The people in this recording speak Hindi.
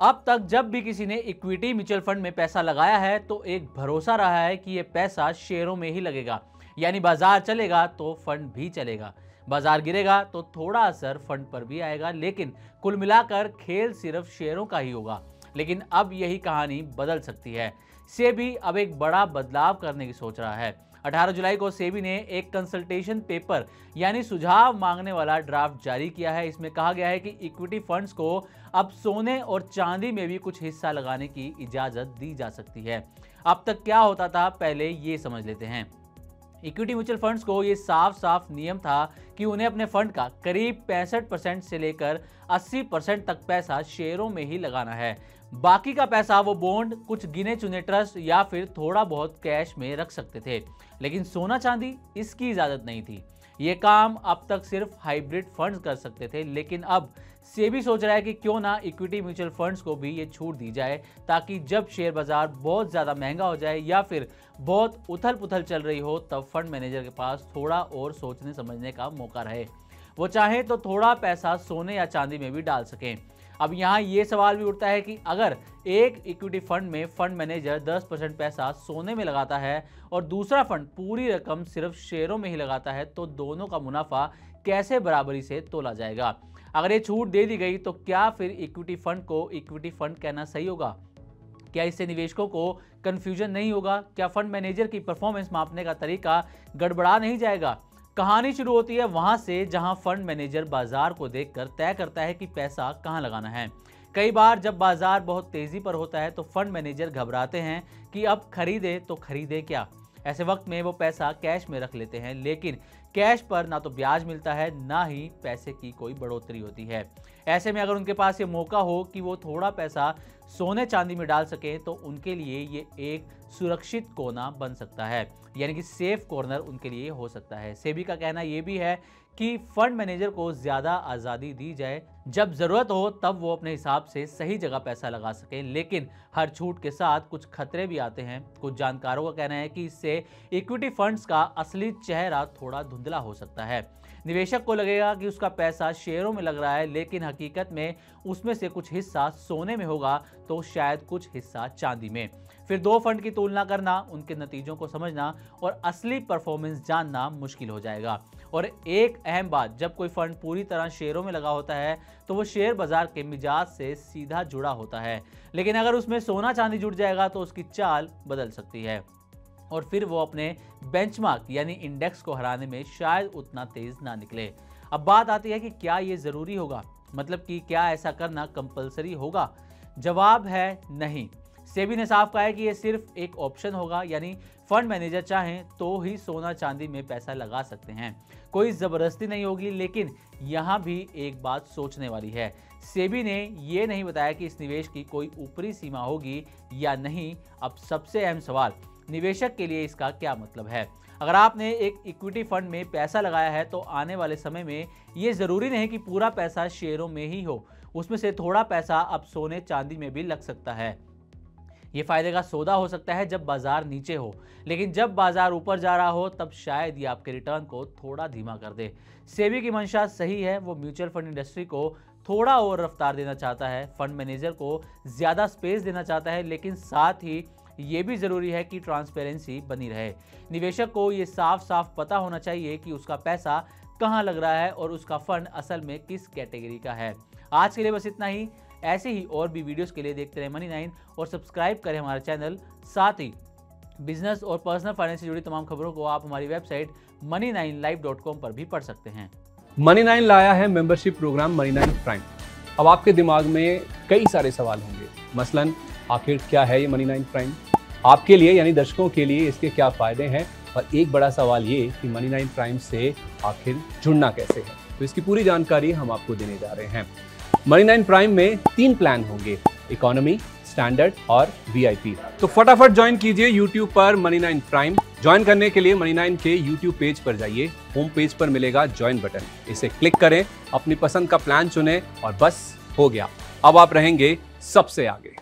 अब तक जब भी किसी ने इक्विटी म्यूचुअल फंड में पैसा लगाया है तो एक भरोसा रहा है कि ये पैसा शेयरों में ही लगेगा, यानी बाजार चलेगा तो फंड भी चलेगा, बाजार गिरेगा तो थोड़ा असर फंड पर भी आएगा, लेकिन कुल मिलाकर खेल सिर्फ शेयरों का ही होगा। लेकिन अब यही कहानी बदल सकती है। सेबी अब एक बड़ा बदलाव करने की सोच रहा है। 18 जुलाई को सेबी ने एक कंसल्टेशन पेपर यानी सुझाव मांगने वाला ड्राफ्ट जारी किया है। इसमें कहा गया है कि इक्विटी फंड्स को अब सोने और चांदी में भी कुछ हिस्सा लगाने की इजाजत दी जा सकती है। अब तक क्या होता था, पहले ये समझ लेते हैं। इक्विटी म्यूचुअल फंड्स को ये साफ नियम था कि उन्हें अपने फंड का करीब 65% से लेकर 80% तक पैसा शेयरों में ही लगाना है। बाकी का पैसा वो बॉन्ड, कुछ गिने चुने ट्रस्ट या फिर थोड़ा बहुत कैश में रख सकते थे, लेकिन सोना चांदी इसकी इजाजत नहीं थी। ये काम अब तक सिर्फ हाइब्रिड फंड्स कर सकते थे, लेकिन अब सेबी सोच रहा है कि क्यों ना इक्विटी म्यूचुअल फंड्स को भी ये छूट दी जाए, ताकि जब शेयर बाजार बहुत ज़्यादा महंगा हो जाए या फिर बहुत उथल पुथल चल रही हो, तब फंड मैनेजर के पास थोड़ा और सोचने समझने का मौका रहे। वो चाहे तो थोड़ा पैसा सोने या चांदी में भी डाल सकें। अब यहाँ ये सवाल भी उठता है कि अगर एक इक्विटी फंड में फंड मैनेजर 10% पैसा सोने में लगाता है और दूसरा फंड पूरी रकम सिर्फ शेयरों में ही लगाता है, तो दोनों का मुनाफा कैसे बराबरी से तोला जाएगा? अगर ये छूट दे दी गई तो क्या फिर इक्विटी फंड को इक्विटी फंड कहना सही होगा? क्या इससे निवेशकों को कंफ्यूजन नहीं होगा? क्या फंड मैनेजर की परफॉर्मेंस मापने का तरीका गड़बड़ा नहीं जाएगा? कहानी शुरू होती है वहां से जहां फंड मैनेजर बाजार को देखकर तय करता है कि पैसा कहां लगाना है। कई बार जब बाजार बहुत तेजी पर होता है तो फंड मैनेजर घबराते हैं कि अब खरीदे तो खरीदे क्या। ऐसे वक्त में वो पैसा कैश में रख लेते हैं, लेकिन कैश पर ना तो ब्याज मिलता है, ना ही पैसे की कोई बढ़ोतरी होती है। ऐसे में अगर उनके पास ये मौका हो कि वो थोड़ा पैसा सोने चांदी में डाल सकें, तो उनके लिए ये एक सुरक्षित कोना बन सकता है, यानी कि सेफ कॉर्नर उनके लिए हो सकता है। सेबी का कहना ये भी है कि फंड मैनेजर को ज़्यादा आज़ादी दी जाए, जब ज़रूरत हो तब वो अपने हिसाब से सही जगह पैसा लगा सकें, लेकिन हर छूट के साथ कुछ खतरे भी आते हैं। कुछ जानकारों का कहना है कि इससे इक्विटी फंड्स का असली चेहरा थोड़ा धुंधला हो सकता है। निवेशक को लगेगा कि उसका पैसा शेयरों में लग रहा है, लेकिन हकीकत में उसमें से कुछ हिस्सा सोने में होगा तो शायद कुछ हिस्सा चांदी में। फिर दो फंड की तुलना करना, उनके नतीजों को समझना और असली परफॉर्मेंस जानना मुश्किल हो जाएगा। और एक अहम बात, जब कोई फंड पूरी तरह शेयरों में लगा होता है तो वो शेयर बाजार के मिजाज से सीधा जुड़ा होता है, लेकिन अगर उसमें सोना चांदी जुड़ जाएगा तो उसकी चाल बदल सकती है और फिर वो अपने बेंचमार्क यानी इंडेक्स को हराने में शायद उतना तेज ना निकले। अब बात आती है कि क्या ये ज़रूरी होगा, मतलब कि क्या ऐसा करना कंपलसरी होगा? जवाब है नहीं। सेबी ने साफ कहा है कि ये सिर्फ एक ऑप्शन होगा, यानी फंड मैनेजर चाहें तो ही सोना चांदी में पैसा लगा सकते हैं, कोई ज़बरदस्ती नहीं होगी। लेकिन यहाँ भी एक बात सोचने वाली है, सेबी ने ये नहीं बताया कि इस निवेश की कोई ऊपरी सीमा होगी या नहीं। अब सबसे अहम सवाल, निवेशक के लिए इसका क्या मतलब है? अगर आपने एक इक्विटी फंड में पैसा लगाया है तो आने वाले समय में ये ज़रूरी नहीं कि पूरा पैसा शेयरों में ही हो, उसमें से थोड़ा पैसा अब सोने चांदी में भी लग सकता है। ये फायदे का सौदा हो सकता है जब बाजार नीचे हो, लेकिन जब बाजार ऊपर जा रहा हो तब शायद ये आपके रिटर्न को थोड़ा धीमा कर दे। सेबी की मंशा सही है, वो म्यूचुअल फंड इंडस्ट्री को थोड़ा और रफ्तार देना चाहता है, फंड मैनेजर को ज़्यादा स्पेस देना चाहता है, लेकिन साथ ही ये भी ज़रूरी है कि ट्रांसपेरेंसी बनी रहे। निवेशक को ये साफ पता होना चाहिए कि उसका पैसा कहाँ लग रहा है और उसका फंड असल में किस कैटेगरी का है। आज के लिए बस इतना ही। ऐसे ही और भी वीडियोस के लिए देखते रहे मनी9 और सब्सक्राइब करें हमारा चैनल। साथ ही बिजनेस और पर्सनल फाइनेंस से जुड़ी तमाम खबरों को आप हमारी वेबसाइट money9live.com पर भी पढ़ सकते हैं। मनी9 लाया है मेंबरशिप प्रोग्राम मनी9 प्राइम। अब आपके दिमाग में कई सारे सवाल होंगे, मसलन आखिर क्या है ये मनी9 प्राइम, आपके लिए यानी दर्शकों के लिए इसके क्या फायदे हैं, और एक बड़ा सवाल ये कि मनी9 प्राइम से आखिर जुड़ना कैसे है। तो इसकी पूरी जानकारी हम आपको देने जा रहे हैं। मनी9 प्राइम में 3 प्लान होंगे, इकोनॉमी, स्टैंडर्ड और वीआईपी। तो फटाफट ज्वाइन कीजिए YouTube पर मनी9 प्राइम। ज्वाइन करने के लिए मनी9 के YouTube पेज पर जाइए, होम पेज पर मिलेगा ज्वाइन बटन, इसे क्लिक करें, अपनी पसंद का प्लान चुनें और बस हो गया, अब आप रहेंगे सबसे आगे।